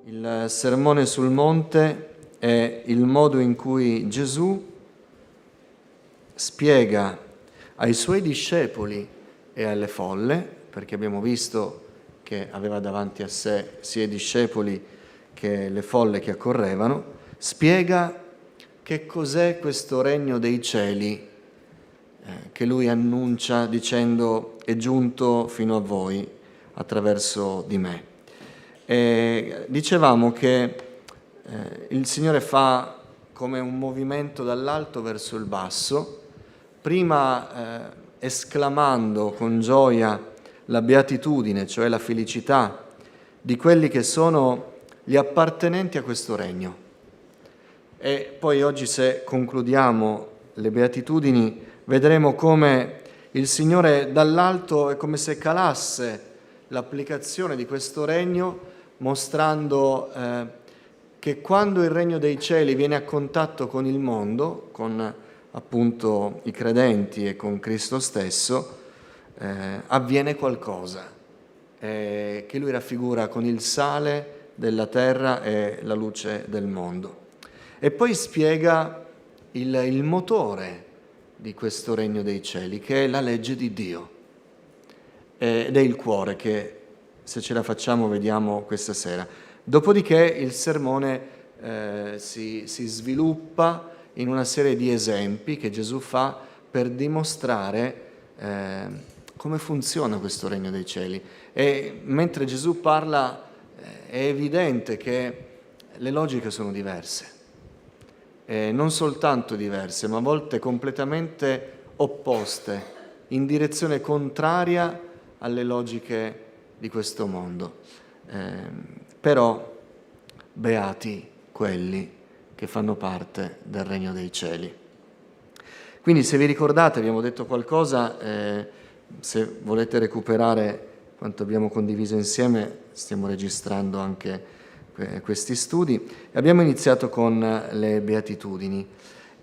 Il Sermone sul Monte è il modo in cui Gesù spiega ai suoi discepoli e alle folle, perché abbiamo visto che aveva davanti a sé sia i discepoli che le folle che accorrevano, spiega che cos'è questo regno dei cieli che lui annuncia dicendo è giunto fino a voi attraverso di me. E dicevamo che il Signore fa come un movimento dall'alto verso il basso, prima esclamando con gioia la beatitudine, cioè la felicità di quelli che sono gli appartenenti a questo regno. E poi oggi, se concludiamo le beatitudini, vedremo come il Signore dall'alto è come se calasse l'applicazione di questo regno, mostrando che quando il regno dei cieli viene a contatto con il mondo, con appunto i credenti e con Cristo stesso, avviene qualcosa che lui raffigura con il sale della terra e la luce del mondo. E poi spiega il motore di questo regno dei cieli, che è la legge di Dio, ed è il cuore che, se ce la facciamo, vediamo questa sera. Dopodiché il sermone si sviluppa in una serie di esempi che Gesù fa per dimostrare come funziona questo regno dei cieli. E mentre Gesù parla è evidente che le logiche sono diverse, non soltanto diverse, ma a volte completamente opposte, in direzione contraria alle logiche di questo mondo. Però beati quelli che fanno parte del regno dei cieli. Quindi, se vi ricordate, abbiamo detto qualcosa, se volete recuperare quanto abbiamo condiviso insieme, stiamo registrando anche questi studi. Abbiamo iniziato con le beatitudini.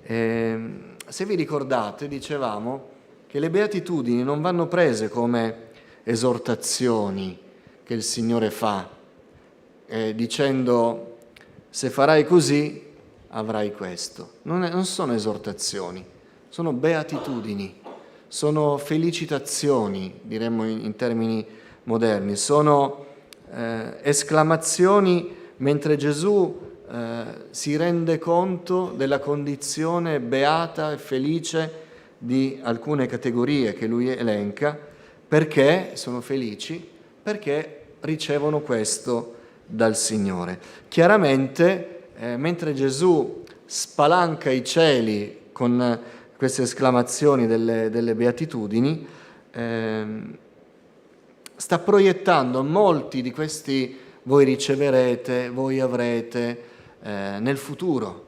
Se vi ricordate, dicevamo che le beatitudini non vanno prese come esortazioni che il Signore fa, dicendo se farai così avrai questo. Non sono esortazioni, sono beatitudini, sono felicitazioni, diremmo in termini moderni, sono esclamazioni mentre Gesù si rende conto della condizione beata e felice di alcune categorie che lui elenca. Perché sono felici? Perché ricevono questo dal Signore. Chiaramente, mentre Gesù spalanca i cieli con queste esclamazioni delle beatitudini, sta proiettando molti di questi voi riceverete, voi avrete nel futuro,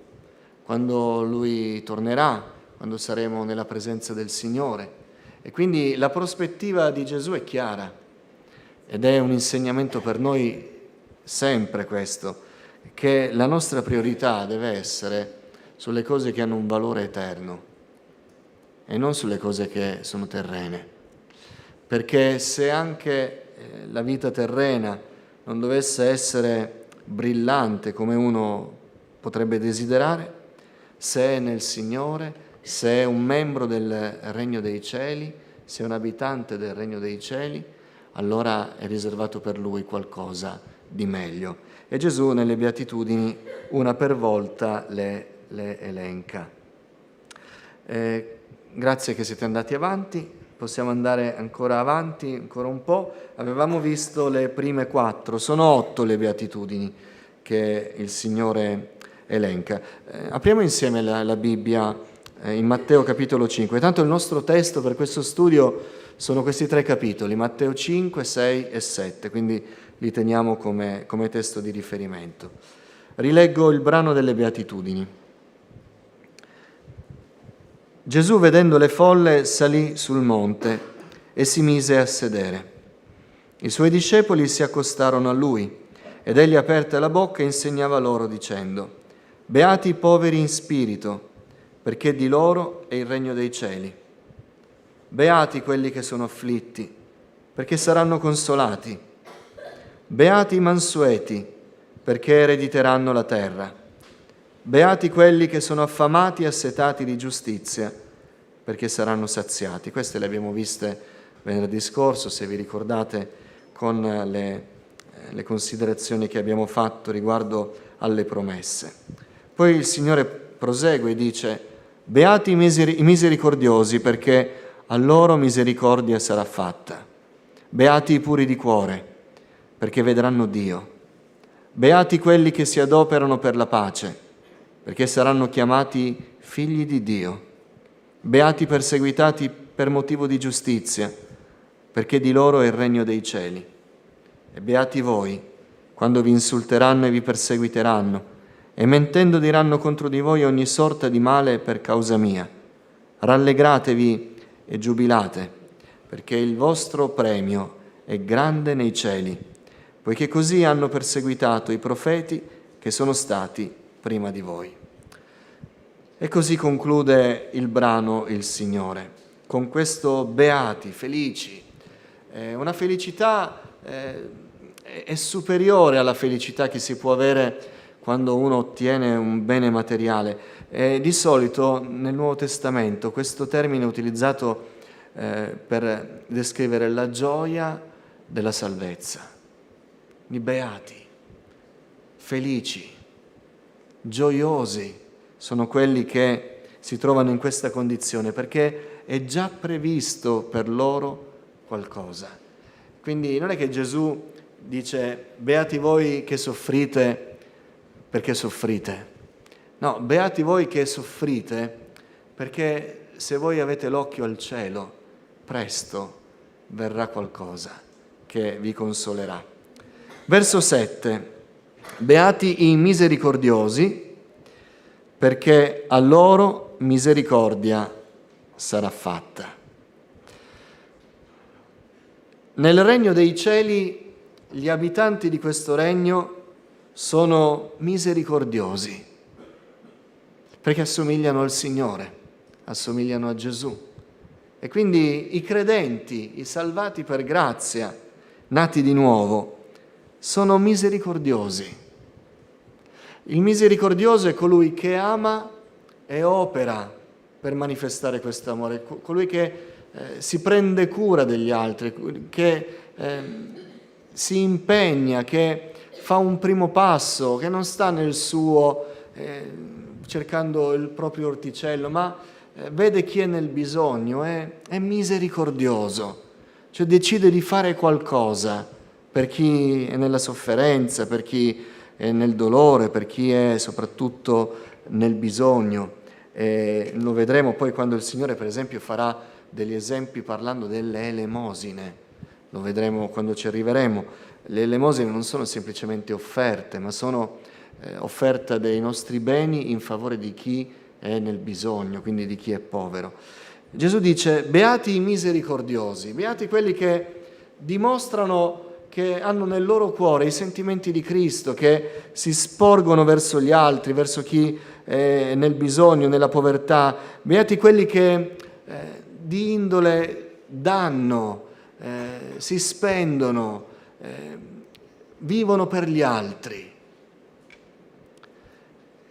quando Lui tornerà, quando saremo nella presenza del Signore. E quindi la prospettiva di Gesù è chiara ed è un insegnamento per noi sempre questo, che la nostra priorità deve essere sulle cose che hanno un valore eterno e non sulle cose che sono terrene. Perché se anche la vita terrena non dovesse essere brillante come uno potrebbe desiderare, se è nel Signore, se è un membro del Regno dei Cieli, se è un abitante del Regno dei Cieli, allora è riservato per lui qualcosa di meglio. E Gesù nelle Beatitudini una per volta le elenca. Grazie che siete andati avanti, possiamo andare ancora avanti, ancora un po'. Avevamo visto le prime 4, sono 8 le Beatitudini che il Signore elenca. Apriamo insieme la Bibbia in Matteo capitolo 5. Tanto il nostro testo per questo studio sono questi 3 capitoli, Matteo 5, 6 e 7, quindi li teniamo come testo di riferimento. Rileggo il brano delle Beatitudini. Gesù, vedendo le folle, salì sul monte e si mise a sedere. I suoi discepoli si accostarono a lui ed egli, aperta la bocca, insegnava loro dicendo: Beati i poveri in spirito, perché di loro è il regno dei cieli. Beati quelli che sono afflitti, perché saranno consolati. Beati i mansueti, perché erediteranno la terra. Beati quelli che sono affamati e assetati di giustizia, perché saranno saziati. Queste le abbiamo viste venerdì scorso, se vi ricordate, con le considerazioni che abbiamo fatto riguardo alle promesse. Poi il Signore prosegue e dice: beati i misericordiosi, perché a loro misericordia sarà fatta. Beati i puri di cuore, perché vedranno Dio. Beati quelli che si adoperano per la pace, perché saranno chiamati figli di Dio. Beati i perseguitati per motivo di giustizia, perché di loro è il regno dei cieli. E beati voi, quando vi insulteranno e vi perseguiteranno, e mentendo diranno contro di voi ogni sorta di male per causa mia. Rallegratevi e giubilate, perché il vostro premio è grande nei cieli, poiché così hanno perseguitato i profeti che sono stati prima di voi. E così conclude il brano il Signore, con questo beati, felici. Una felicità è superiore alla felicità che si può avere quando uno ottiene un bene materiale. Di solito nel Nuovo Testamento questo termine è utilizzato per descrivere la gioia della salvezza. I beati, felici, gioiosi sono quelli che si trovano in questa condizione, perché è già previsto per loro qualcosa. Quindi non è che Gesù dice: beati voi che soffrite perché soffrite. No, beati voi che soffrite, perché se voi avete l'occhio al cielo, presto verrà qualcosa che vi consolerà. Verso 7. Beati i misericordiosi, perché a loro misericordia sarà fatta. Nel regno dei cieli gli abitanti di questo regno sono misericordiosi, perché assomigliano al Signore, assomigliano a Gesù. E quindi i credenti, i salvati per grazia, nati di nuovo, sono misericordiosi. Il misericordioso è colui che ama e opera per manifestare questo amore, colui che si prende cura degli altri, che si impegna, che fa un primo passo, che non sta nel suo cercando il proprio orticello, ma vede chi è nel bisogno, è misericordioso, cioè decide di fare qualcosa per chi è nella sofferenza, per chi è nel dolore, per chi è soprattutto nel bisogno. Lo vedremo poi quando il Signore, per esempio, farà degli esempi parlando delle elemosine. Lo vedremo quando ci arriveremo. Le elemosine non sono semplicemente offerte, ma sono offerta dei nostri beni in favore di chi è nel bisogno, quindi di chi è povero. Gesù dice: beati i misericordiosi, beati quelli che dimostrano che hanno nel loro cuore i sentimenti di Cristo, che si sporgono verso gli altri, verso chi è nel bisogno, nella povertà. Beati quelli che di indole danno, si spendono, vivono per gli altri.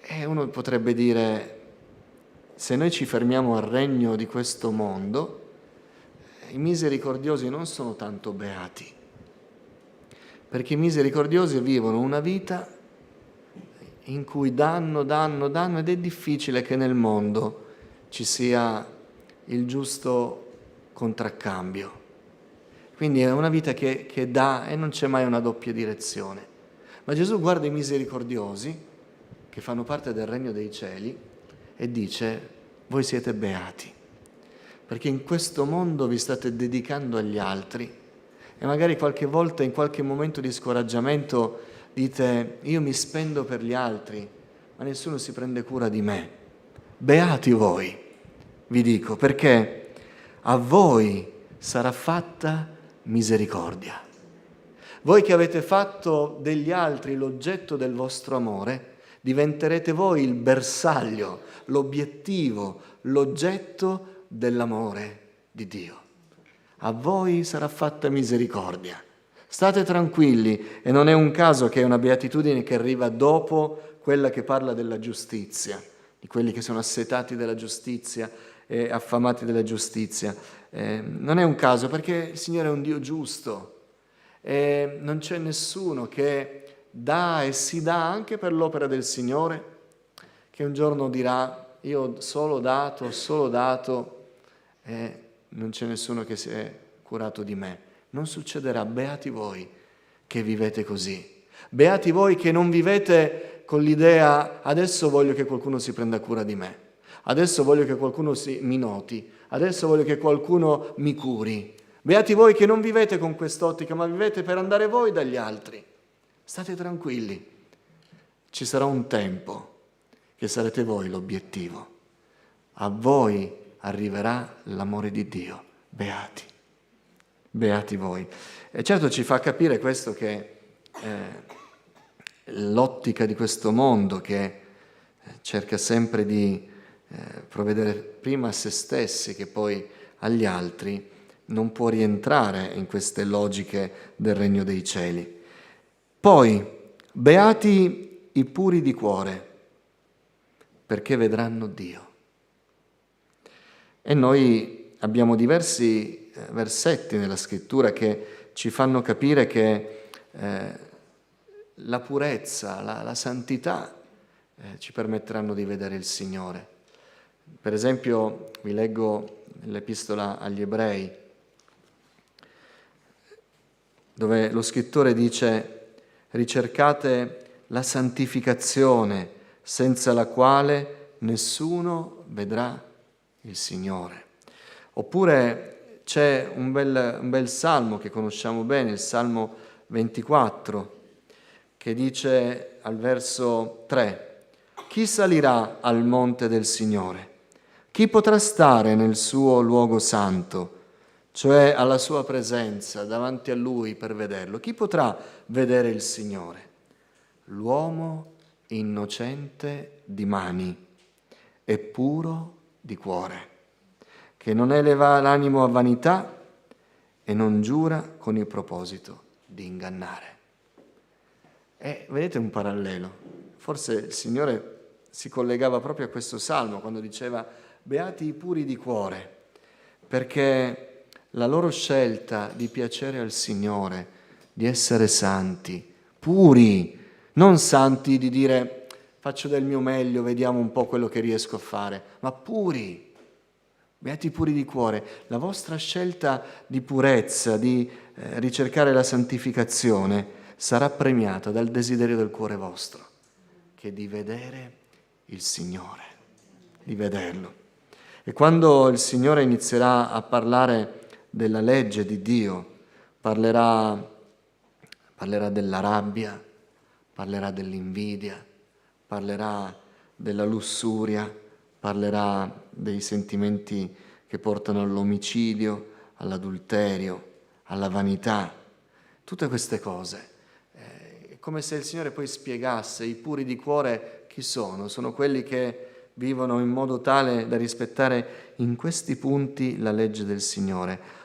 E uno potrebbe dire: se noi ci fermiamo al regno di questo mondo, i misericordiosi non sono tanto beati, perché i misericordiosi vivono una vita in cui danno, ed è difficile che nel mondo ci sia il giusto contraccambio. Quindi è una vita che dà e non c'è mai una doppia direzione. Ma Gesù guarda i misericordiosi che fanno parte del regno dei cieli e dice: voi siete beati, perché in questo mondo vi state dedicando agli altri e magari qualche volta, in qualche momento di scoraggiamento, dite: io mi spendo per gli altri, ma nessuno si prende cura di me. Beati voi, vi dico, perché a voi sarà fatta misericordia. Voi che avete fatto degli altri l'oggetto del vostro amore, diventerete voi il bersaglio, l'obiettivo, l'oggetto dell'amore di Dio. A voi sarà fatta misericordia. State tranquilli, e non è un caso che è una beatitudine che arriva dopo quella che parla della giustizia, di quelli che sono assetati della giustizia e affamati della giustizia. Non è un caso, perché il Signore è un Dio giusto e non c'è nessuno che dà e si dà anche per l'opera del Signore, che un giorno dirà: io ho solo dato e non c'è nessuno che si è curato di me. Non succederà. Beati voi che vivete così. Beati voi che non vivete con l'idea: adesso voglio che qualcuno si prenda cura di me, adesso voglio che qualcuno mi noti, adesso voglio che qualcuno mi curi. Beati voi che non vivete con quest'ottica, ma vivete per andare voi dagli altri. State tranquilli, ci sarà un tempo che sarete voi l'obiettivo. A voi arriverà l'amore di Dio. Beati, beati voi. E certo ci fa capire questo, che l'ottica di questo mondo che cerca sempre di provvedere prima a se stessi che poi agli altri, non può rientrare in queste logiche del regno dei cieli. Poi, beati i puri di cuore, perché vedranno Dio. E noi abbiamo diversi versetti nella Scrittura che ci fanno capire che la purezza, la santità ci permetteranno di vedere il Signore. Per esempio, vi leggo l'Epistola agli Ebrei, dove lo scrittore dice: ricercate la santificazione, senza la quale nessuno vedrà il Signore. Oppure c'è un bel salmo che conosciamo bene, il Salmo 24, che dice al verso 3: chi salirà al monte del Signore? Chi potrà stare nel suo luogo santo? Cioè alla sua presenza, davanti a Lui per vederlo. Chi potrà vedere il Signore? L'uomo innocente di mani e puro di cuore, che non eleva l'animo a vanità e non giura con il proposito di ingannare. E vedete un parallelo? Forse il Signore si collegava proprio a questo salmo quando diceva: beati i puri di cuore, perché la loro scelta di piacere al Signore, di essere santi, puri, non santi di dire faccio del mio meglio, vediamo un po' quello che riesco a fare, ma puri, beati puri di cuore. La vostra scelta di purezza, di ricercare la santificazione, sarà premiata dal desiderio del cuore vostro, che è di vedere il Signore, di vederlo. E quando il Signore inizierà a parlare della legge di Dio, parlerà della rabbia, parlerà dell'invidia, parlerà della lussuria, parlerà dei sentimenti che portano all'omicidio, all'adulterio, alla vanità, tutte queste cose. È come se il Signore poi spiegasse: i puri di cuore chi sono? Sono quelli che vivono in modo tale da rispettare in questi punti la legge del Signore.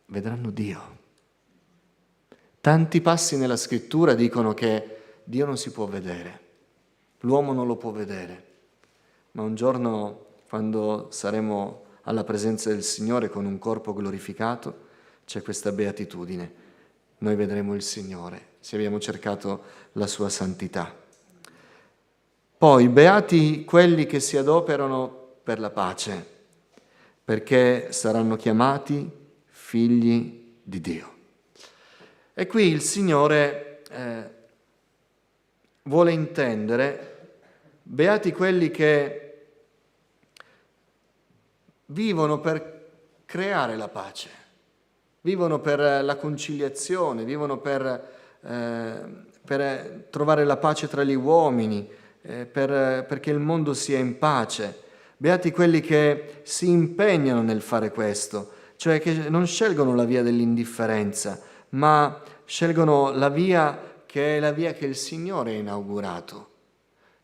Vedranno Dio. Tanti passi nella Scrittura dicono che Dio non si può vedere, l'uomo non lo può vedere, ma un giorno, quando saremo alla presenza del Signore con un corpo glorificato, c'è questa beatitudine: noi vedremo il Signore se abbiamo cercato la sua santità. Poi, beati quelli che si adoperano per la pace, perché saranno chiamati figli di Dio. E qui il Signore vuole intendere: beati quelli che vivono per creare la pace, vivono per la conciliazione, vivono per trovare la pace tra gli uomini, perché il mondo sia in pace. Beati quelli che si impegnano nel fare questo, cioè che non scelgono la via dell'indifferenza, ma scelgono la via che è la via che il Signore ha inaugurato.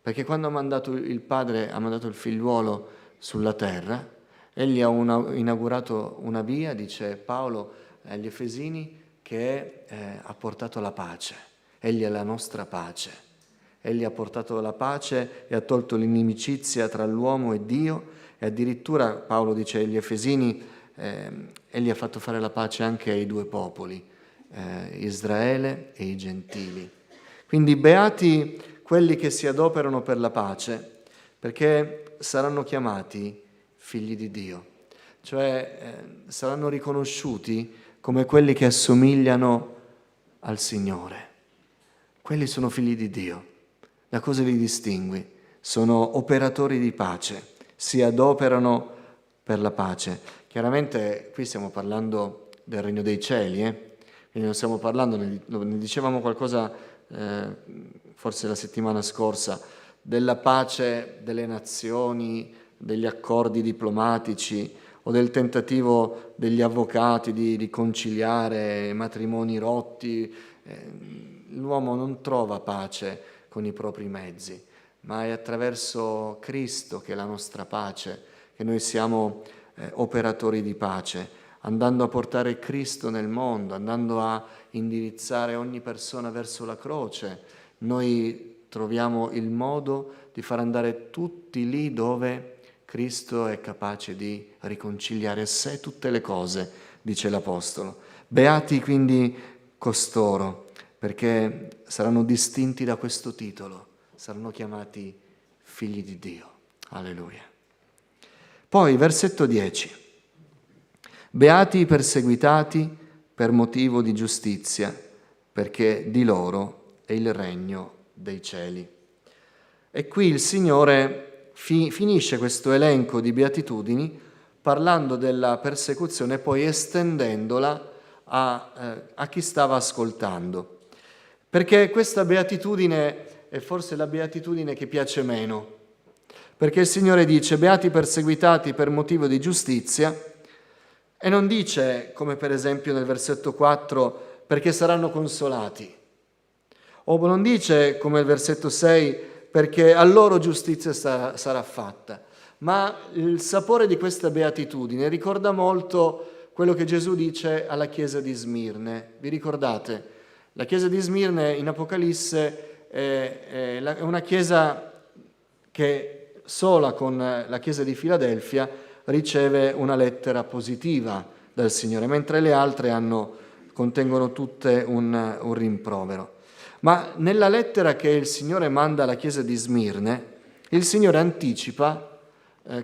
Perché quando ha mandato il Padre, ha mandato il figliuolo sulla terra, Egli ha inaugurato una via, dice Paolo agli Efesini, che ha portato la pace. Egli è la nostra pace. Egli ha portato la pace e ha tolto l'inimicizia tra l'uomo e Dio, e addirittura Paolo dice agli Efesini, egli ha fatto fare la pace anche ai due popoli, Israele e i gentili. Quindi beati quelli che si adoperano per la pace, perché saranno chiamati figli di Dio, cioè saranno riconosciuti come quelli che assomigliano al Signore. Quelli sono figli di Dio. Da cosa li distingui? Sono operatori di pace, si adoperano per la pace. Chiaramente qui stiamo parlando del regno dei cieli, quindi non stiamo parlando, ne dicevamo qualcosa forse la settimana scorsa, della pace delle nazioni, degli accordi diplomatici o del tentativo degli avvocati di riconciliare matrimoni rotti. L'uomo non trova pace con i propri mezzi, ma è attraverso Cristo che è la nostra pace, che noi siamo operatori di pace, andando a portare Cristo nel mondo, andando a indirizzare ogni persona verso la croce. Noi troviamo il modo di far andare tutti lì dove Cristo è capace di riconciliare a sé tutte le cose, dice l'Apostolo. Beati quindi costoro, perché saranno distinti da questo titolo, saranno chiamati figli di Dio. Alleluia. Poi, versetto 10. Beati i perseguitati per motivo di giustizia, perché di loro è il regno dei cieli. E qui il Signore finisce questo elenco di beatitudini parlando della persecuzione e poi estendendola a chi stava ascoltando. Perché questa beatitudine è forse la beatitudine che piace meno. Perché il Signore dice, beati perseguitati per motivo di giustizia, e non dice, come per esempio nel versetto 4, perché saranno consolati. O non dice, come il versetto 6, perché a loro giustizia sarà fatta. Ma il sapore di questa beatitudine ricorda molto quello che Gesù dice alla chiesa di Smirne. Vi ricordate? La chiesa di Smirne in Apocalisse è una chiesa che sola con la chiesa di Filadelfia riceve una lettera positiva dal Signore, mentre le altre contengono tutte un rimprovero. Ma nella lettera che il Signore manda alla chiesa di Smirne, il Signore anticipa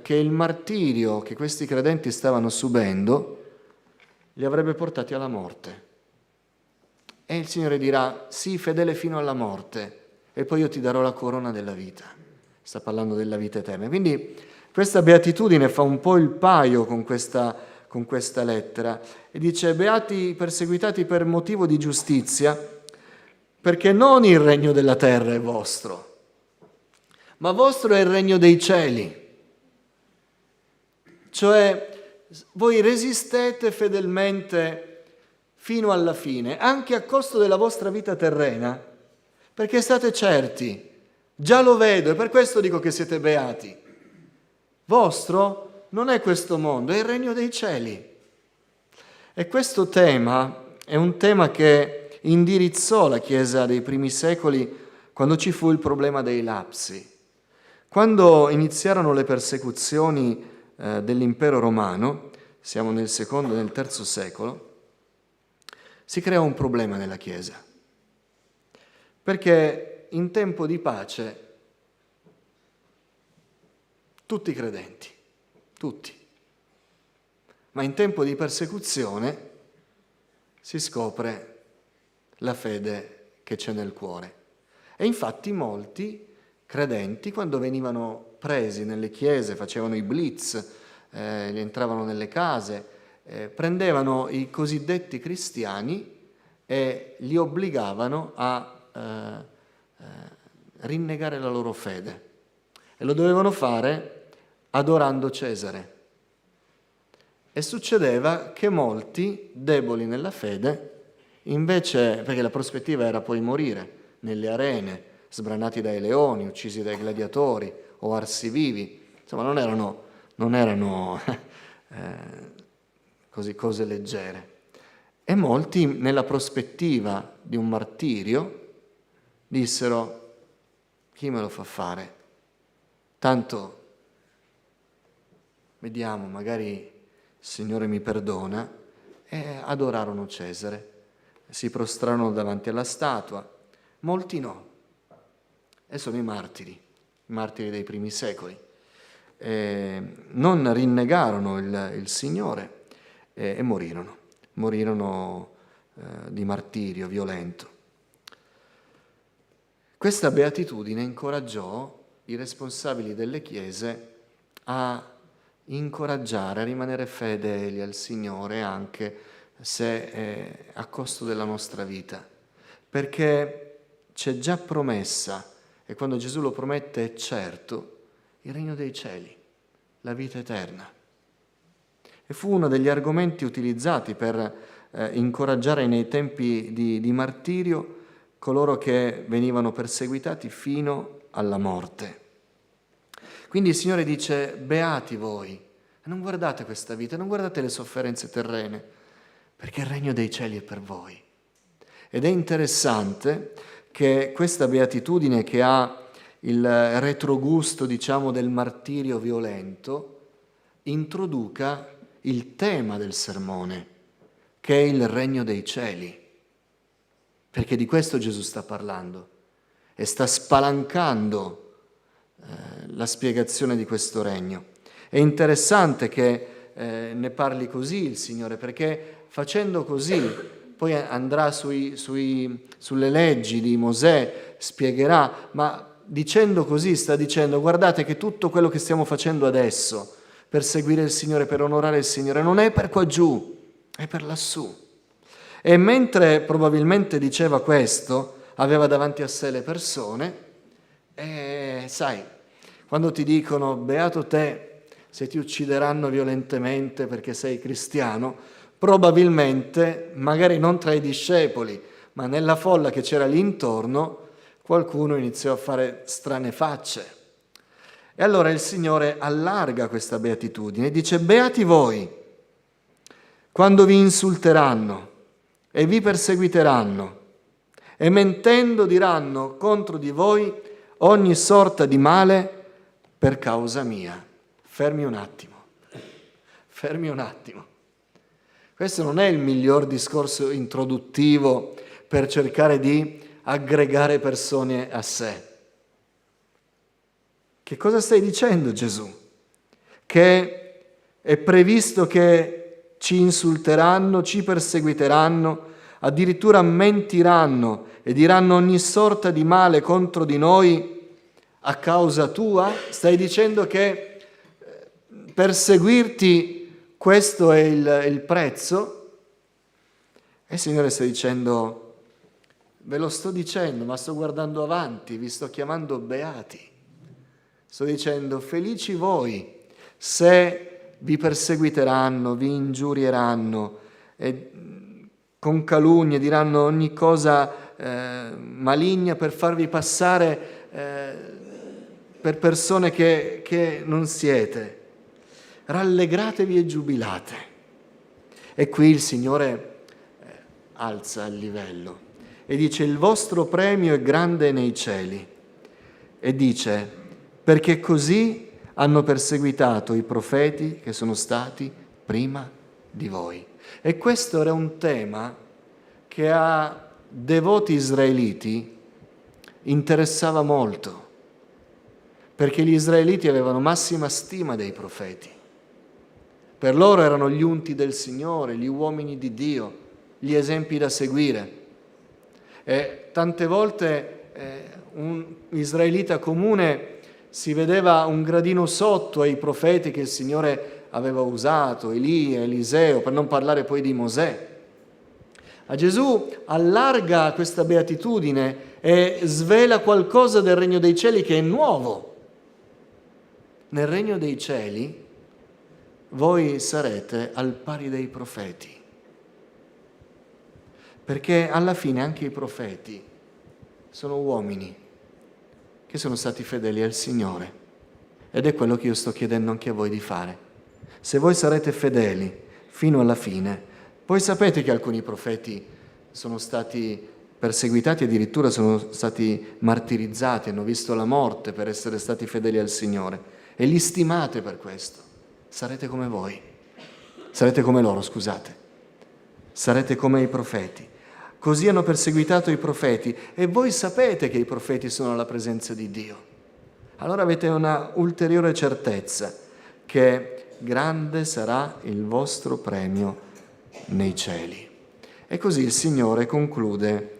che il martirio che questi credenti stavano subendo li avrebbe portati alla morte. E il Signore dirà, sii fedele fino alla morte, e poi io ti darò la corona della vita. Sta parlando della vita eterna. Quindi questa beatitudine fa un po' il paio con questa lettera e dice, beati i perseguitati per motivo di giustizia, perché non il regno della terra è vostro, ma vostro è il regno dei cieli. Cioè, voi resistete fedelmente fino alla fine, anche a costo della vostra vita terrena, perché state certi, già lo vedo, e per questo dico che siete beati. Vostro non è questo mondo, è il regno dei cieli. E questo tema è un tema che indirizzò la Chiesa dei primi secoli quando ci fu il problema dei lapsi. Quando iniziarono le persecuzioni dell'impero romano, siamo nel secondo e nel terzo secolo, si creò un problema nella Chiesa, perché in tempo di pace tutti credenti, tutti, ma in tempo di persecuzione si scopre la fede che c'è nel cuore. E infatti molti credenti, quando venivano presi nelle chiese, facevano i blitz, entravano nelle case, prendevano i cosiddetti cristiani e li obbligavano a rinnegare la loro fede. E lo dovevano fare adorando Cesare. E succedeva che molti, deboli nella fede, invece, perché la prospettiva era poi morire nelle arene, sbranati dai leoni, uccisi dai gladiatori o arsi vivi, insomma non erano così cose leggere. E molti, nella prospettiva di un martirio, dissero: chi me lo fa fare? Tanto, vediamo, magari il Signore mi perdona. E adorarono Cesare, si prostrarono davanti alla statua. Molti no, e sono i martiri dei primi secoli. Non rinnegarono il Signore e morirono di martirio violento. Questa beatitudine incoraggiò i responsabili delle chiese a incoraggiare a rimanere fedeli al Signore, anche se è a costo della nostra vita, perché c'è già promessa, e quando Gesù lo promette è certo, il regno dei cieli, la vita eterna. E fu uno degli argomenti utilizzati per incoraggiare nei tempi di martirio coloro che venivano perseguitati fino alla morte. Quindi il Signore dice: beati voi, non guardate questa vita, non guardate le sofferenze terrene, perché il regno dei cieli è per voi. Ed è interessante che questa beatitudine, che ha il retrogusto, diciamo, del martirio violento, introduca il tema del sermone, che è il regno dei cieli, perché di questo Gesù sta parlando e sta spalancando la spiegazione di questo regno. È interessante che ne parli così il Signore, perché facendo così poi andrà sulle leggi di Mosè, spiegherà, ma dicendo così sta dicendo: guardate che tutto quello che stiamo facendo adesso per seguire il Signore, per onorare il Signore, non è per qua giù, è per lassù. E mentre probabilmente diceva questo, aveva davanti a sé le persone, e sai, quando ti dicono: beato te se ti uccideranno violentemente perché sei cristiano, probabilmente, magari non tra i discepoli, ma nella folla che c'era lì intorno, qualcuno iniziò a fare strane facce. E allora il Signore allarga questa beatitudine e dice: beati voi quando vi insulteranno e vi perseguiteranno e mentendo diranno contro di voi ogni sorta di male per causa mia. Fermi un attimo. Questo non è il miglior discorso introduttivo per cercare di aggregare persone a sé. Che cosa stai dicendo, Gesù? Che è previsto che ci insulteranno, ci perseguiteranno, addirittura mentiranno e diranno ogni sorta di male contro di noi a causa tua? Stai dicendo che per seguirti questo è il prezzo? E il Signore sta dicendo: ve lo sto dicendo, ma sto guardando avanti, vi sto chiamando beati. Sto dicendo: felici voi se vi perseguiteranno, vi ingiurieranno e con calunnie diranno ogni cosa maligna per farvi passare per persone che non siete. Rallegratevi e giubilate. E qui il Signore alza il livello e dice: il vostro premio è grande nei cieli. E dice: perché così hanno perseguitato i profeti che sono stati prima di voi. E questo era un tema che a devoti israeliti interessava molto, perché gli israeliti avevano massima stima dei profeti. Per loro erano gli unti del Signore, gli uomini di Dio, gli esempi da seguire. E tante volte un israelita comune si vedeva un gradino sotto ai profeti che il Signore aveva usato, Elia, Eliseo, per non parlare poi di Mosè. A Gesù allarga questa beatitudine e svela qualcosa del regno dei cieli che è nuovo. Nel regno dei cieli voi sarete al pari dei profeti, perché alla fine anche i profeti sono uomini che sono stati fedeli al Signore, ed è quello che io sto chiedendo anche a voi di fare. Se voi sarete fedeli fino alla fine, Poi sapete che alcuni profeti sono stati perseguitati, addirittura sono stati martirizzati, hanno visto la morte per essere stati fedeli al Signore, e li stimate per questo. Sarete come voi, sarete come loro, scusate, sarete come i profeti. Così hanno perseguitato i profeti, e voi sapete che i profeti sono alla presenza di Dio. Allora avete una ulteriore certezza che grande sarà il vostro premio nei cieli. E così il Signore conclude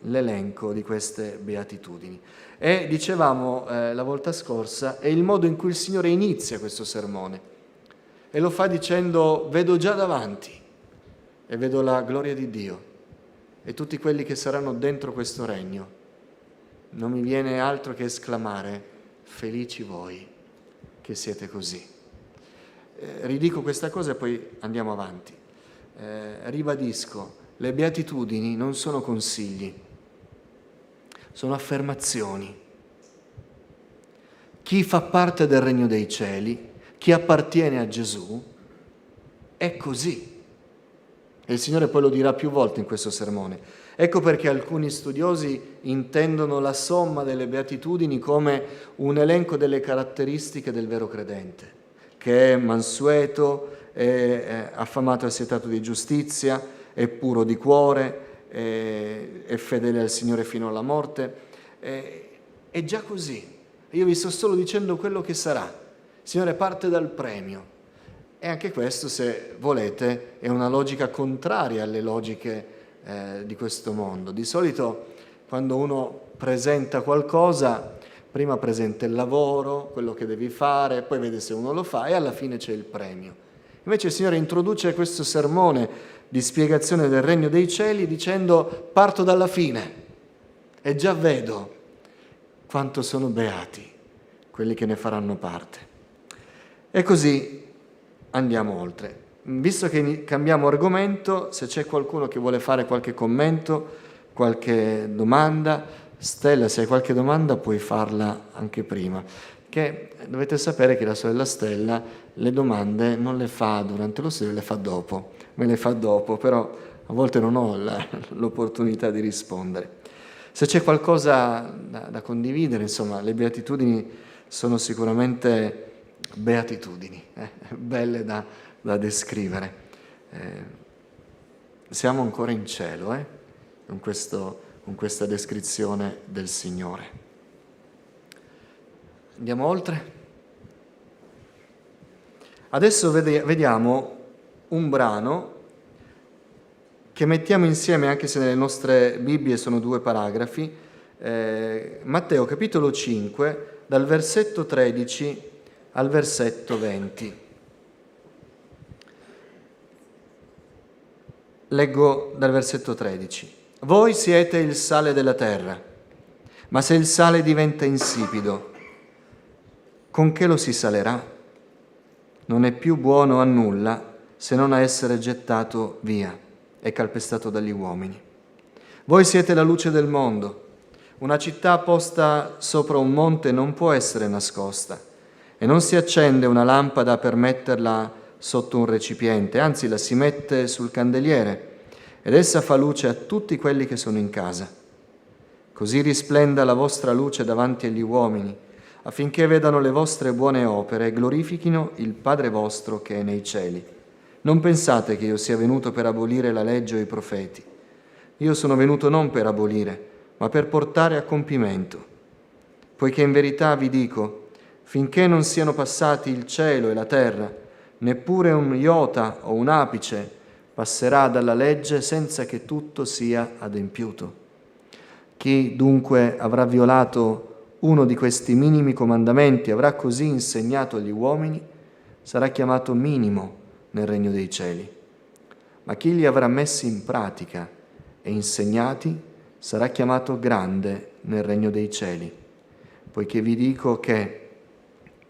l'elenco di queste beatitudini. E dicevamo la volta scorsa, è il modo in cui il Signore inizia questo sermone. E lo fa dicendo: vedo già davanti e vedo la gloria di Dio e tutti quelli che saranno dentro questo regno. Non mi viene altro che esclamare: felici voi che siete così. Ridico questa cosa e poi andiamo avanti. Ribadisco, le beatitudini non sono consigli, sono affermazioni. Chi fa parte del regno dei cieli, chi appartiene a Gesù, è così. E il Signore poi lo dirà più volte in questo sermone. Ecco perché alcuni studiosi intendono la somma delle beatitudini come un elenco delle caratteristiche del vero credente, che è mansueto, è affamato e assetato di giustizia, è puro di cuore, è fedele al Signore fino alla morte. È già così. Io vi sto solo dicendo quello che sarà. Il Signore parte dal premio. E anche questo, se volete, è una logica contraria alle logiche di questo mondo. Di solito, quando uno presenta qualcosa, prima presenta il lavoro, quello che devi fare, poi vede se uno lo fa e alla fine c'è il premio. Invece il Signore introduce questo sermone di spiegazione del regno dei cieli dicendo: parto dalla fine e già vedo quanto sono beati quelli che ne faranno parte. E così andiamo oltre. Visto che cambiamo argomento, se c'è qualcuno che vuole fare qualche commento, qualche domanda, Stella, se hai qualche domanda puoi farla anche prima, che dovete sapere che la sorella Stella le domande non le fa durante lo studio, le fa dopo, me le fa dopo, però a volte non ho l'opportunità di rispondere. Se c'è qualcosa da condividere, insomma, le beatitudini sono sicuramente beatitudini, belle da descrivere. Siamo ancora in cielo, con questa descrizione del Signore. Andiamo oltre. Adesso vediamo un brano che mettiamo insieme, anche se nelle nostre Bibbie sono 2 paragrafi, Matteo capitolo 5, dal versetto 13 al versetto 20. Leggo dal versetto 13. Voi siete il sale della terra, ma se il sale diventa insipido, con che lo si salerà? Non è più buono a nulla se non a essere gettato via e calpestato dagli uomini. Voi siete la luce del mondo. Una città posta sopra un monte non può essere nascosta e non si accende una lampada per metterla sotto un recipiente, anzi la si mette sul candeliere ed essa fa luce a tutti quelli che sono in casa. Così risplenda la vostra luce davanti agli uomini, affinché vedano le vostre buone opere e glorifichino il Padre vostro che è nei cieli. Non pensate che io sia venuto per abolire la legge o i profeti. Io sono venuto non per abolire, ma per portare a compimento. Poiché in verità vi dico, finché non siano passati il cielo e la terra, neppure un iota o un apice passerà dalla legge senza che tutto sia adempiuto. Chi dunque avrà violato uno di questi minimi comandamenti, avrà così insegnato agli uomini, sarà chiamato minimo nel regno dei cieli. Ma chi li avrà messi in pratica e insegnati, sarà chiamato grande nel regno dei cieli. Poiché vi dico che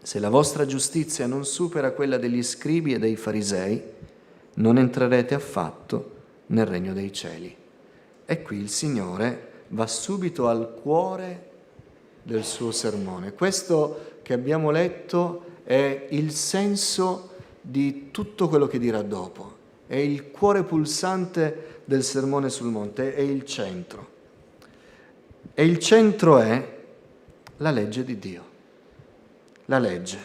se la vostra giustizia non supera quella degli scribi e dei farisei, non entrerete affatto nel regno dei cieli. E qui il Signore va subito al cuore del suo sermone. Questo che abbiamo letto è il senso di tutto quello che dirà dopo. È il cuore pulsante del Sermone sul Monte, è il centro. E il centro è la legge di Dio, la legge,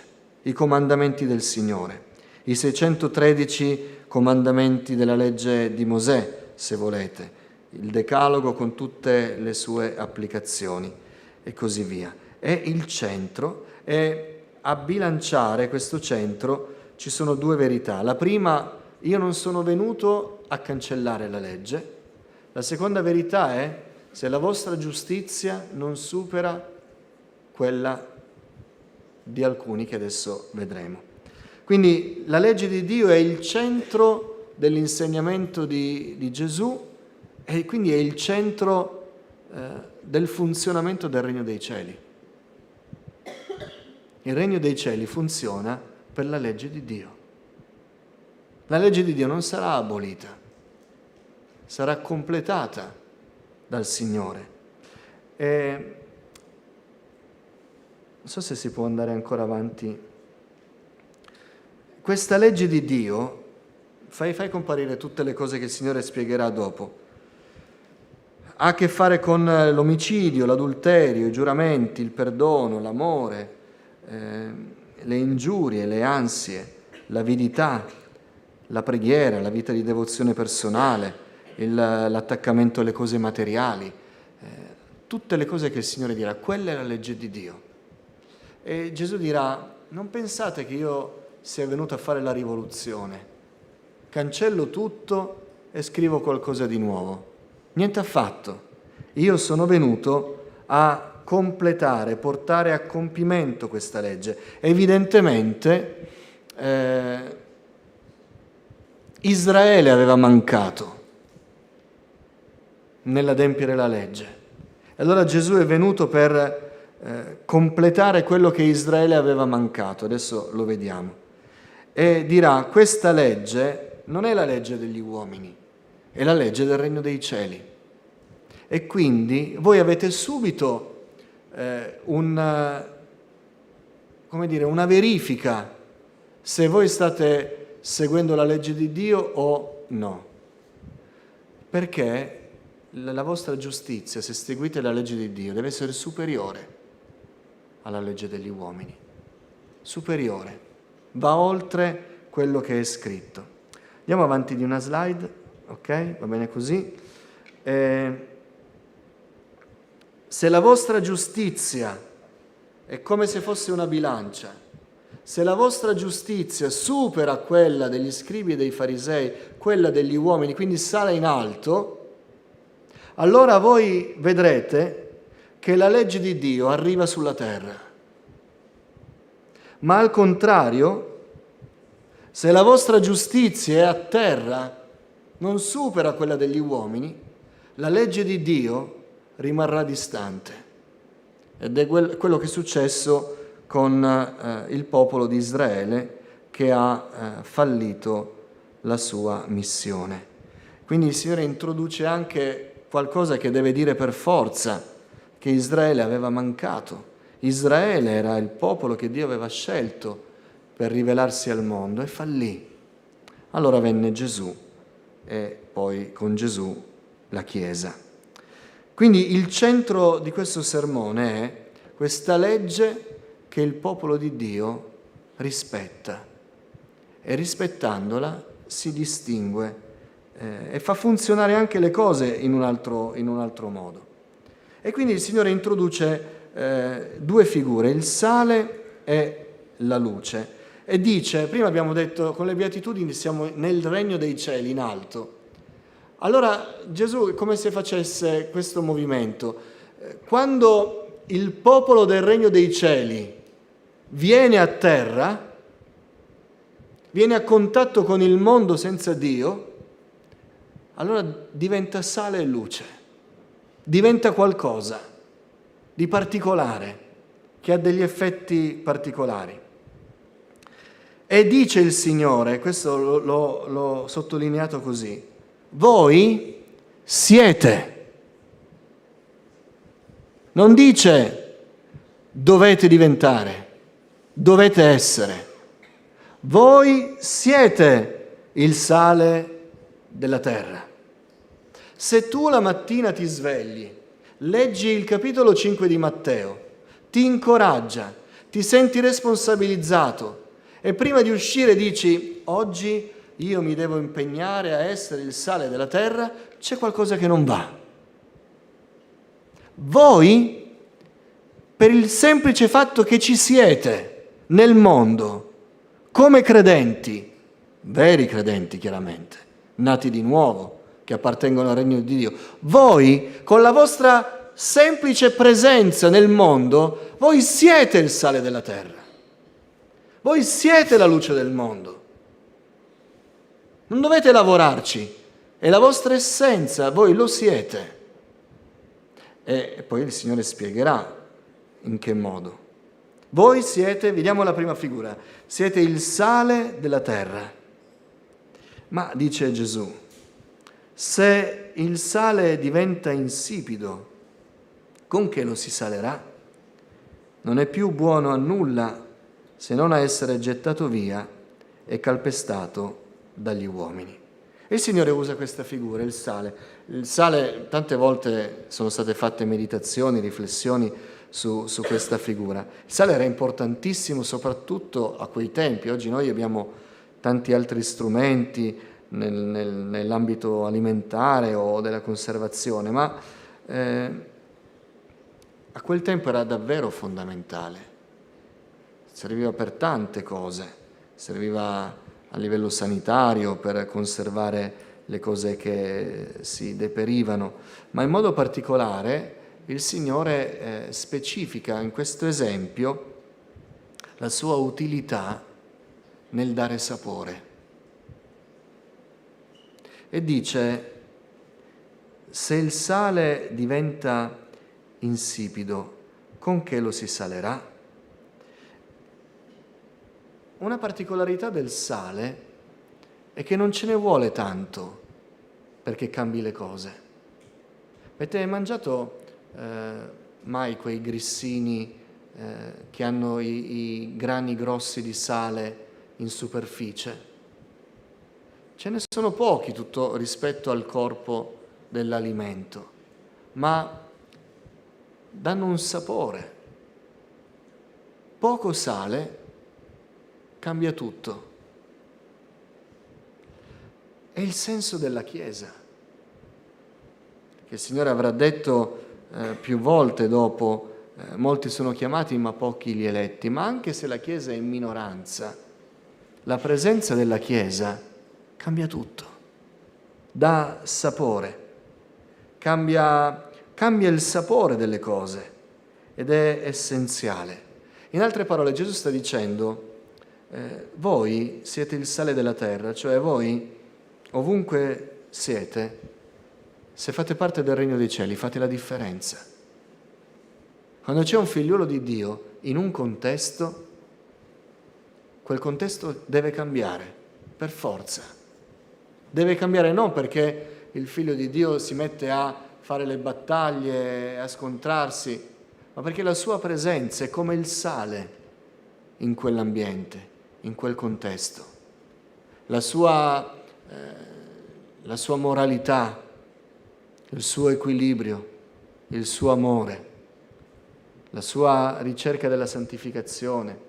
i comandamenti del Signore, i 613 comandamenti della legge di Mosè, se volete, il Decalogo con tutte le sue applicazioni e così via. È il centro e a bilanciare questo centro ci sono due verità. La prima, io non sono venuto a cancellare la legge. La seconda verità è se la vostra giustizia non supera quella di alcuni che adesso vedremo. Quindi la legge di Dio è il centro dell'insegnamento di Gesù e quindi è il centro del funzionamento del Regno dei Cieli. Il Regno dei Cieli funziona per la legge di Dio. La legge di Dio non sarà abolita, sarà completata dal Signore. E non so se si può andare ancora avanti. Questa legge di Dio, fai comparire tutte le cose che il Signore spiegherà dopo, ha a che fare con l'omicidio, l'adulterio, i giuramenti, il perdono, l'amore, le ingiurie, le ansie, l'avidità, la preghiera, la vita di devozione personale, l'attaccamento alle cose materiali, tutte le cose che il Signore dirà, quella è la legge di Dio. E Gesù dirà, non pensate che io sia venuto a fare la rivoluzione, cancello tutto e scrivo qualcosa di nuovo. Niente affatto. Io sono venuto a completare, portare a compimento questa legge. Evidentemente Israele aveva mancato nell'adempiere la legge. E allora Gesù è venuto per completare quello che Israele aveva mancato. Adesso lo vediamo. E dirà, questa legge non è la legge degli uomini, è la legge del Regno dei Cieli. E quindi voi avete subito una verifica se voi state seguendo la legge di Dio o no. Perché la vostra giustizia, se seguite la legge di Dio, deve essere superiore alla legge degli uomini. Superiore. Va oltre quello che è scritto. Andiamo avanti di una slide, ok? Va bene così. Se la vostra giustizia è come se fosse una bilancia, se la vostra giustizia supera quella degli scribi e dei farisei, quella degli uomini, quindi sale in alto, allora voi vedrete che la legge di Dio arriva sulla terra. Ma al contrario, se la vostra giustizia è a terra, non supera quella degli uomini, la legge di Dio rimarrà distante. Ed è quello che è successo con il popolo di Israele che ha fallito la sua missione. Quindi il Signore introduce anche qualcosa che deve dire per forza che Israele aveva mancato. Israele era il popolo che Dio aveva scelto per rivelarsi al mondo e fallì. Allora venne Gesù e poi con Gesù la Chiesa. Quindi il centro di questo sermone è questa legge che il popolo di Dio rispetta e rispettandola si distingue e fa funzionare anche le cose in un altro modo. E quindi il Signore introduce due figure, il sale e la luce, e dice, prima abbiamo detto con le beatitudini siamo nel regno dei cieli in alto. Allora Gesù è come se facesse questo movimento. Quando il popolo del regno dei cieli viene a terra, viene a contatto con il mondo senza Dio, allora diventa sale e luce, diventa qualcosa di particolare, che ha degli effetti particolari. E dice il Signore, questo l'ho sottolineato così, voi siete. Non dice dovete diventare, dovete essere. Voi siete il sale della terra. Se tu la mattina ti svegli, leggi il capitolo 5 di Matteo, ti incoraggia, ti senti responsabilizzato e prima di uscire dici: oggi io mi devo impegnare a essere il sale della terra, c'è qualcosa che non va. Voi, per il semplice fatto che ci siete nel mondo, come credenti, veri credenti chiaramente, nati di nuovo, che appartengono al regno di Dio, voi, con la vostra semplice presenza nel mondo, voi siete il sale della terra. Voi siete la luce del mondo. Non dovete lavorarci, è la vostra essenza, voi lo siete. E poi il Signore spiegherà in che modo. Voi siete, vediamo la prima figura, siete il sale della terra. Ma dice Gesù, se il sale diventa insipido, con che lo si salerà? Non è più buono a nulla se non a essere gettato via e calpestato dagli uomini. E il Signore usa questa figura, il sale. Il sale, tante volte sono state fatte meditazioni, riflessioni su questa figura. Il sale era importantissimo soprattutto a quei tempi. Oggi noi abbiamo tanti altri strumenti nell'ambito alimentare o della conservazione, ma a quel tempo era davvero fondamentale. Serviva per tante cose, serviva a livello sanitario per conservare le cose che si deperivano, ma in modo particolare il Signore specifica in questo esempio la sua utilità nel dare sapore. E dice, se il sale diventa insipido, con che lo si salerà? Una particolarità del sale è che non ce ne vuole tanto perché cambi le cose. Avete mangiato mai quei grissini che hanno i grani grossi di sale in superficie? Ce ne sono pochi tutto rispetto al corpo dell'alimento, ma danno un sapore. Poco sale cambia tutto. È il senso della Chiesa, che il Signore avrà detto più volte dopo, molti sono chiamati ma pochi gli eletti, ma anche se la Chiesa è in minoranza, la presenza della Chiesa cambia tutto, dà sapore, cambia il sapore delle cose ed è essenziale. In altre parole Gesù sta dicendo, voi siete il sale della terra, cioè voi ovunque siete, se fate parte del regno dei cieli, fate la differenza. Quando c'è un figliolo di Dio in un contesto, quel contesto deve cambiare, per forza. Deve cambiare non perché il figlio di Dio si mette a fare le battaglie, a scontrarsi, ma perché la sua presenza è come il sale in quell'ambiente, in quel contesto. La sua moralità, il suo equilibrio, il suo amore, la sua ricerca della santificazione,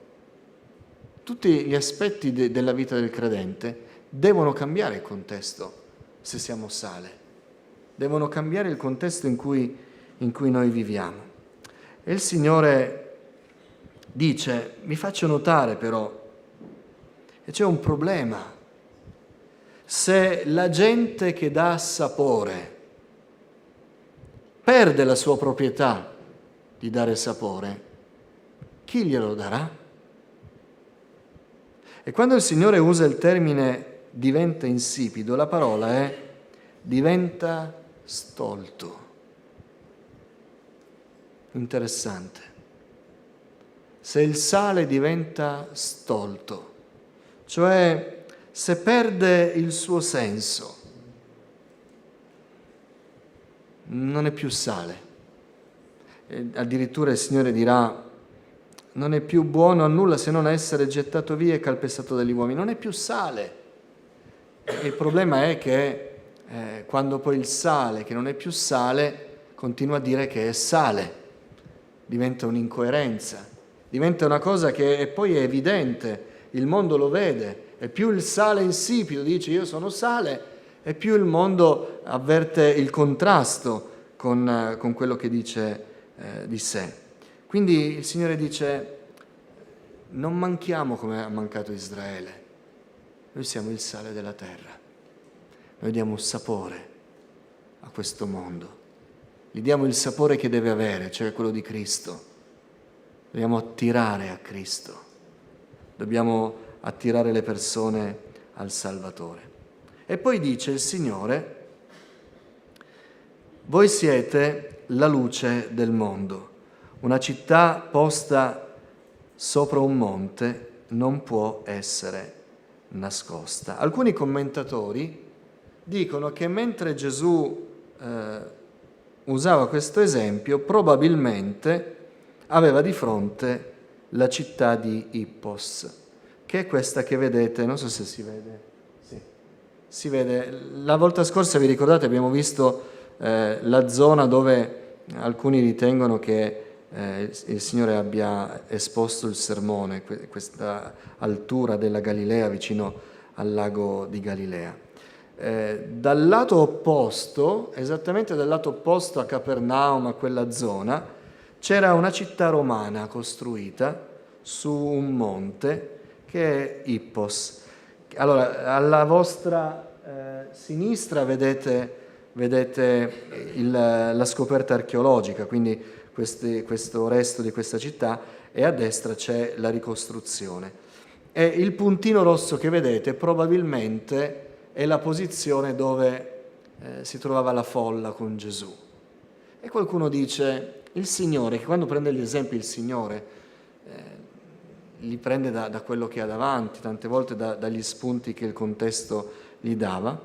tutti gli aspetti della vita del credente devono cambiare il contesto se siamo sale, devono cambiare il contesto in cui noi viviamo. E il Signore dice, mi faccio notare però, e c'è un problema. Se la gente che dà sapore perde la sua proprietà di dare sapore, chi glielo darà? E quando il Signore usa il termine diventa insipido, la parola è diventa stolto. Interessante. Se il sale diventa stolto, cioè se perde il suo senso, non è più sale. E addirittura il Signore dirà non è più buono a nulla se non essere gettato via e calpestato dagli uomini, non è più sale. E il problema è che quando poi il sale, che non è più sale, continua a dire che è sale, diventa un'incoerenza, diventa una cosa che poi è evidente, il mondo lo vede, e più il sale insipido dice io sono sale, e più il mondo avverte il contrasto con quello che dice di sé. Quindi il Signore dice, non manchiamo come ha mancato Israele, noi siamo il sale della terra, noi diamo sapore a questo mondo, gli diamo il sapore che deve avere, cioè quello di Cristo, dobbiamo attirare a Cristo, dobbiamo attirare le persone al Salvatore. E poi dice il Signore, voi siete la luce del mondo. Una città posta sopra un monte non può essere nascosta. Alcuni commentatori dicono che mentre Gesù usava questo esempio, probabilmente aveva di fronte la città di Ippos, che è questa che vedete, non so se si vede. Sì, si vede. La volta scorsa, vi ricordate, abbiamo visto la zona dove alcuni ritengono che il Signore abbia esposto il sermone, questa altura della Galilea vicino al lago di Galilea. Dal lato opposto, esattamente dal lato opposto a Capernaum, a quella zona, c'era una città romana costruita su un monte che è Ippos. Allora, alla vostra sinistra vedete la scoperta archeologica, quindi questo resto di questa città, e a destra c'è la ricostruzione. E il puntino rosso che vedete probabilmente è la posizione dove si trovava la folla con Gesù. E qualcuno dice, il Signore, che quando prende gli esempi il Signore li prende da quello che ha davanti, tante volte dagli spunti che il contesto gli dava,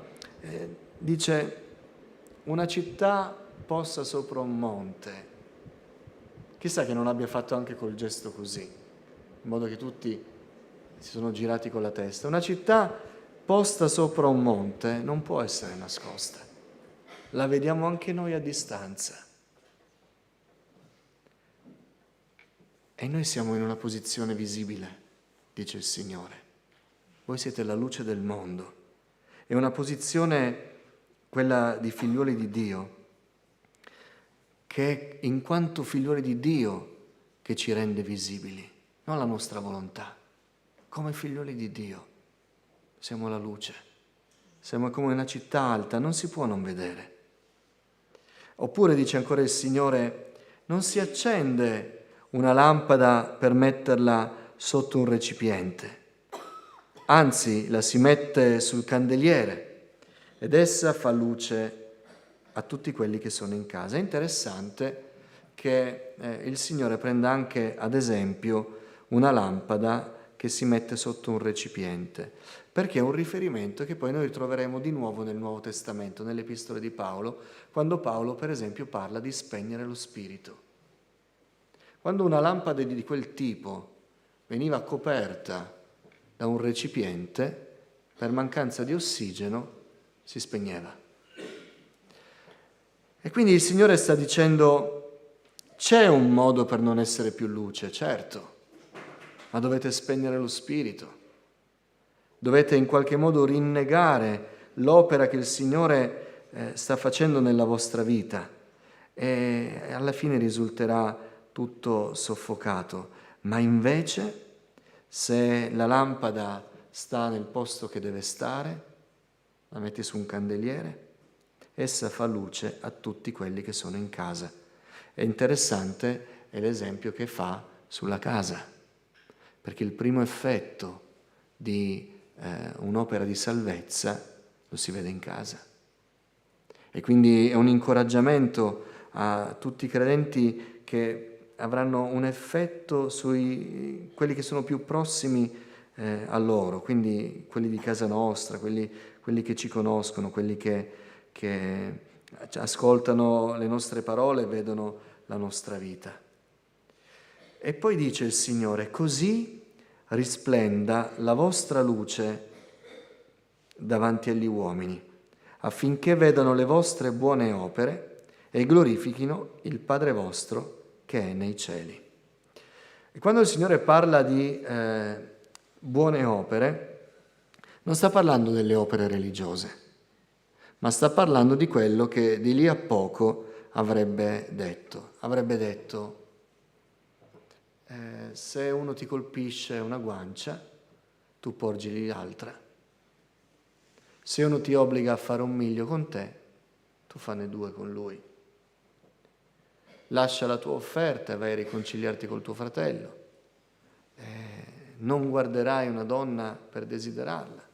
dice una città posta sopra un monte. Chissà che non abbia fatto anche col gesto così, in modo che tutti si sono girati con la testa. Una città posta sopra un monte non può essere nascosta. La vediamo anche noi a distanza. E noi siamo in una posizione visibile, dice il Signore. Voi siete la luce del mondo. È una posizione, quella di figliuoli di Dio, che è in quanto figliuoli di Dio che ci rende visibili, non la nostra volontà. Come figliuoli di Dio siamo la luce, siamo come una città alta, non si può non vedere. Oppure, dice ancora il Signore, non si accende una lampada per metterla sotto un recipiente, anzi la si mette sul candeliere ed essa fa luce a tutti quelli che sono in casa. È interessante che il Signore prenda anche ad esempio una lampada che si mette sotto un recipiente, perché è un riferimento che poi noi ritroveremo di nuovo nel Nuovo Testamento, nelle epistole di Paolo, quando Paolo per esempio parla di spegnere lo spirito. Quando una lampada di quel tipo veniva coperta da un recipiente, per mancanza di ossigeno si spegneva. E quindi il Signore sta dicendo, c'è un modo per non essere più luce, certo, ma dovete spegnere lo spirito. Dovete in qualche modo rinnegare l'opera che il Signore sta facendo nella vostra vita e alla fine risulterà tutto soffocato. Ma invece, se la lampada sta nel posto che deve stare, la metti su un candeliere, essa fa luce a tutti quelli che sono in casa. È interessante è l'esempio che fa sulla casa, perché il primo effetto di un'opera di salvezza lo si vede in casa. E quindi è un incoraggiamento a tutti i credenti che avranno un effetto sui quelli che sono più prossimi a loro, quindi quelli di casa nostra, quelli che ci conoscono, quelli che ascoltano le nostre parole e vedono la nostra vita. E poi dice il Signore: così risplenda la vostra luce davanti agli uomini, affinché vedano le vostre buone opere e glorifichino il Padre vostro che è nei cieli. E quando il Signore parla di buone opere, non sta parlando delle opere religiose, ma sta parlando di quello che di lì a poco avrebbe detto. Avrebbe detto: se uno ti colpisce una guancia, tu porgili l'altra. Se uno ti obbliga a fare 1 miglio con te, tu fanne 2 con lui. Lascia la tua offerta e vai a riconciliarti col tuo fratello. Non guarderai una donna per desiderarla.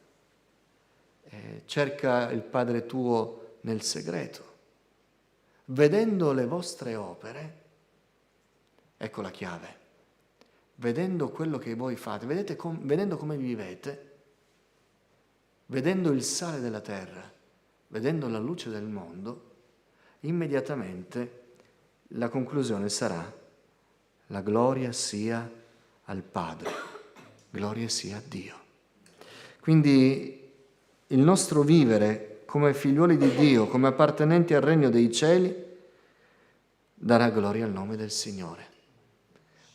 Cerca il Padre tuo nel segreto. Vedendo le vostre opere, ecco la chiave, vedendo quello che voi fate, vedendo come vivete, vedendo il sale della terra, vedendo la luce del mondo, immediatamente la conclusione sarà: la gloria sia al Padre, gloria sia a Dio. Quindi il nostro vivere come figliuoli di Dio, come appartenenti al regno dei cieli, darà gloria al nome del Signore.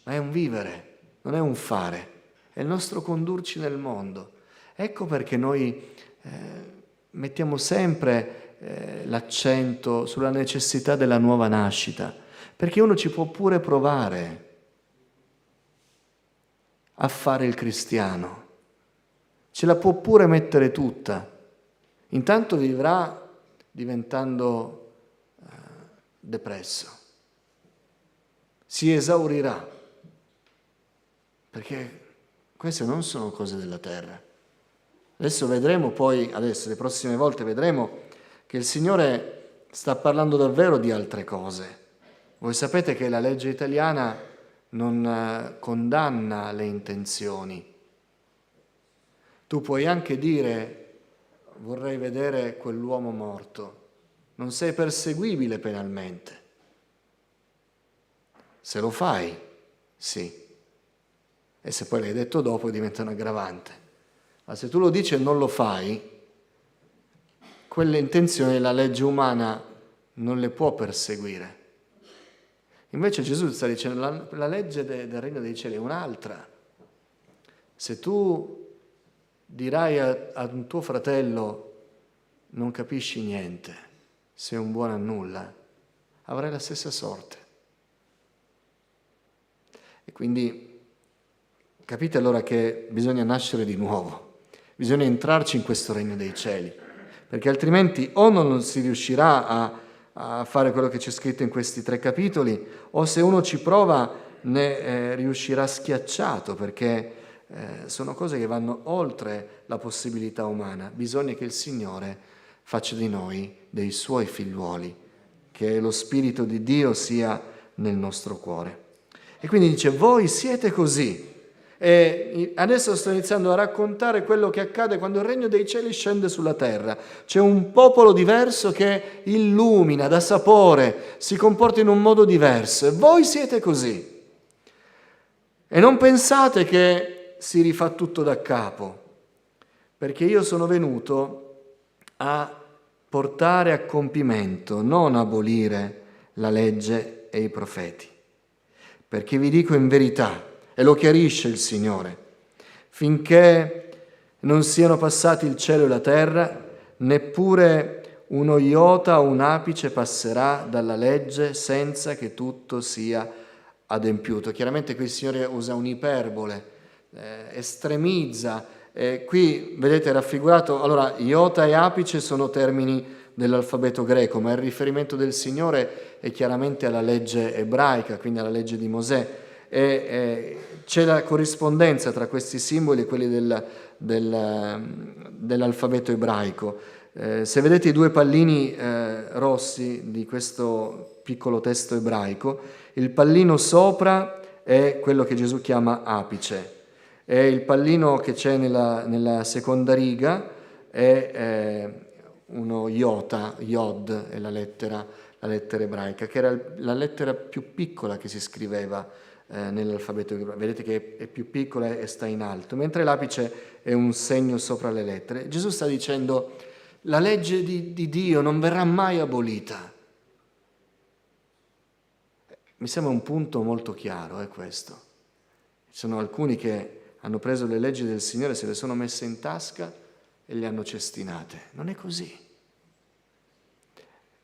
Ma è un vivere, non è un fare, è il nostro condurci nel mondo. Ecco perché noi mettiamo sempre l'accento sulla necessità della nuova nascita, perché uno ci può pure provare a fare il cristiano, ce la può pure mettere tutta, intanto vivrà diventando depresso, si esaurirà, perché queste non sono cose della terra. Adesso vedremo poi, le prossime volte vedremo che il Signore sta parlando davvero di altre cose. Voi sapete che la legge italiana non condanna le intenzioni. Tu puoi anche dire: vorrei vedere quell'uomo morto. Non sei perseguibile penalmente. Se lo fai, sì. E se poi l'hai detto dopo diventa un aggravante. Ma se tu lo dici e non lo fai, quelle intenzioni la legge umana non le può perseguire. Invece Gesù sta dicendo: la legge del regno dei cieli è un'altra. Se tu dirai a un tuo fratello: non capisci niente, sei un buono a nulla, avrai la stessa sorte. E quindi capite allora che bisogna nascere di nuovo, bisogna entrarci in questo regno dei cieli, perché altrimenti o non si riuscirà a fare quello che c'è scritto in questi 3 capitoli, o se uno ci prova ne riuscirà schiacciato, perché sono cose che vanno oltre la possibilità umana. Bisogna che il Signore faccia di noi dei Suoi figliuoli, che lo Spirito di Dio sia nel nostro cuore. E quindi dice: voi siete così. E adesso sto iniziando a raccontare quello che accade quando il regno dei cieli scende sulla terra. C'è un popolo diverso che illumina, dà sapore, si comporta in un modo diverso. E voi siete così. E non pensate che si rifà tutto da capo, perché io sono venuto a portare a compimento, non abolire la legge e i profeti. Perché vi dico in verità, e lo chiarisce il Signore, finché non siano passati il cielo e la terra, neppure uno iota o un apice passerà dalla legge senza che tutto sia adempiuto. Chiaramente qui il Signore usa un'iperbole, estremizza. Qui vedete raffigurato, allora iota e apice sono termini dell'alfabeto greco, ma il riferimento del Signore è chiaramente alla legge ebraica, quindi alla legge di Mosè. C'è la corrispondenza tra questi simboli e quelli dell'alfabeto ebraico. Se vedete i 2 pallini rossi di questo piccolo testo ebraico, il pallino sopra è quello che Gesù chiama apice, e il pallino che c'è nella seconda riga è uno iota, yod è la lettera ebraica, che era la lettera più piccola che si scriveva nell'alfabeto ebraico. Vedete che è più piccola e sta in alto, mentre l'apice è un segno sopra le lettere. Gesù sta dicendo: la legge di Dio non verrà mai abolita. Mi sembra un punto molto chiaro, è questo. Ci sono alcuni che hanno preso le leggi del Signore, se le sono messe in tasca e le hanno cestinate. Non è così.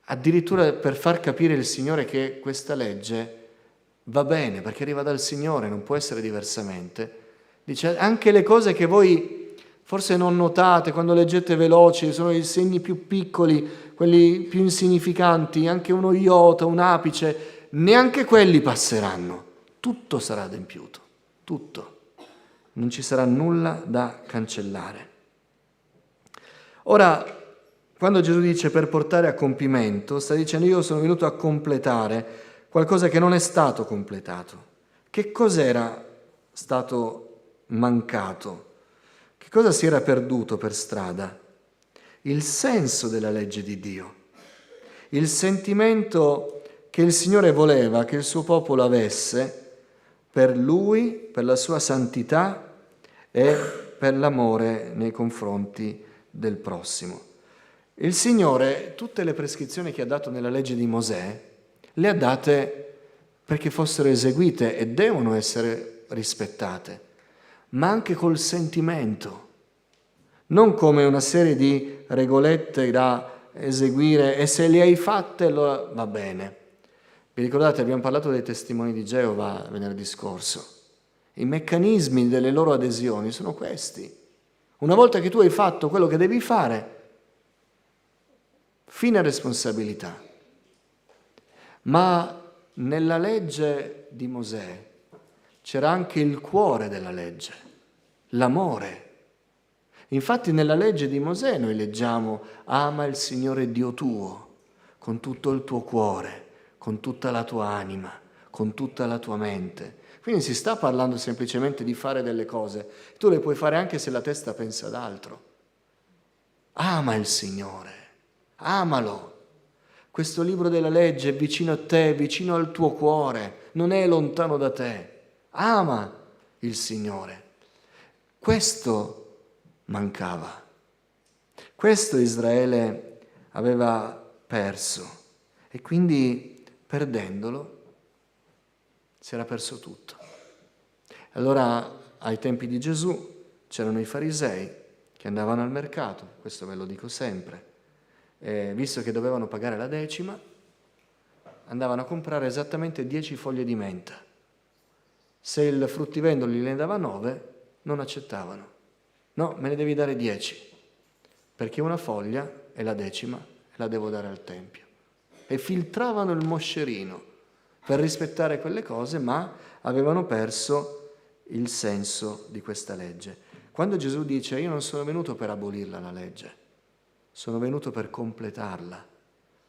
Addirittura per far capire il Signore che questa legge va bene, perché arriva dal Signore, non può essere diversamente, dice: anche le cose che voi forse non notate quando leggete veloci, sono i segni più piccoli, quelli più insignificanti, anche uno iota, un apice, neanche quelli passeranno, tutto sarà adempiuto, tutto, non ci sarà nulla da cancellare. Ora, quando Gesù dice per portare a compimento, sta dicendo: io sono venuto a completare qualcosa che non è stato completato. Che cos'era stato mancato? Che cosa si era perduto per strada? Il senso della legge di Dio, il sentimento che il Signore voleva che il suo popolo avesse per Lui, per la sua santità e per l'amore nei confronti del prossimo. Il Signore, tutte le prescrizioni che ha dato nella legge di Mosè, le ha date perché fossero eseguite e devono essere rispettate, ma anche col sentimento, non come una serie di regolette da eseguire e se le hai fatte allora va bene. Vi ricordate, abbiamo parlato dei testimoni di Geova venerdì scorso. I meccanismi delle loro adesioni sono questi. Una volta che tu hai fatto quello che devi fare, fine responsabilità. Ma nella legge di Mosè c'era anche il cuore della legge, l'amore. Infatti nella legge di Mosè noi leggiamo: ama il Signore Dio tuo con tutto il tuo cuore, con tutta la tua anima, con tutta la tua mente. Quindi si sta parlando semplicemente di fare delle cose. Tu le puoi fare anche se la testa pensa ad altro. Ama il Signore, amalo. Questo libro della legge è vicino a te, vicino al tuo cuore, non è lontano da te. Ama il Signore. Questo mancava. Questo Israele aveva perso e quindi perdendolo si era perso tutto. Allora ai tempi di Gesù c'erano i farisei che andavano al mercato, questo ve lo dico sempre, e visto che dovevano pagare la decima, andavano a comprare esattamente 10 foglie di menta. Se il fruttivendolo gli ne dava 9, non accettavano. No, me ne devi dare 10, perché una foglia è la decima e la devo dare al Tempio. E filtravano il moscerino per rispettare quelle cose, ma avevano perso il senso di questa legge. Quando Gesù dice: io non sono venuto per abolirla la legge, sono venuto per completarla,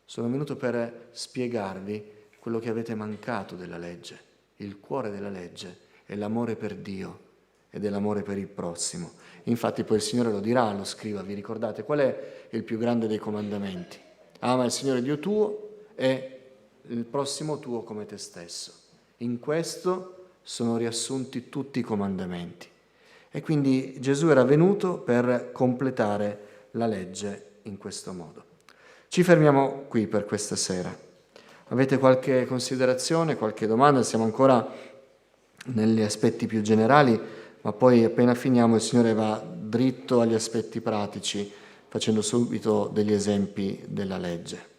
sono venuto per spiegarvi quello che avete mancato della legge. Il cuore della legge è l'amore per Dio ed è l'amore per il prossimo. Infatti poi il Signore lo dirà allo scriba: vi ricordate qual è il più grande dei comandamenti? Ama il Signore Dio tuo e il prossimo tuo come te stesso. In questo sono riassunti tutti i comandamenti. E quindi Gesù era venuto per completare la legge in questo modo. Ci fermiamo qui per questa sera. Avete qualche considerazione, qualche domanda? Siamo ancora negli aspetti più generali, ma poi appena finiamo il Signore va dritto agli aspetti pratici, facendo subito degli esempi della legge.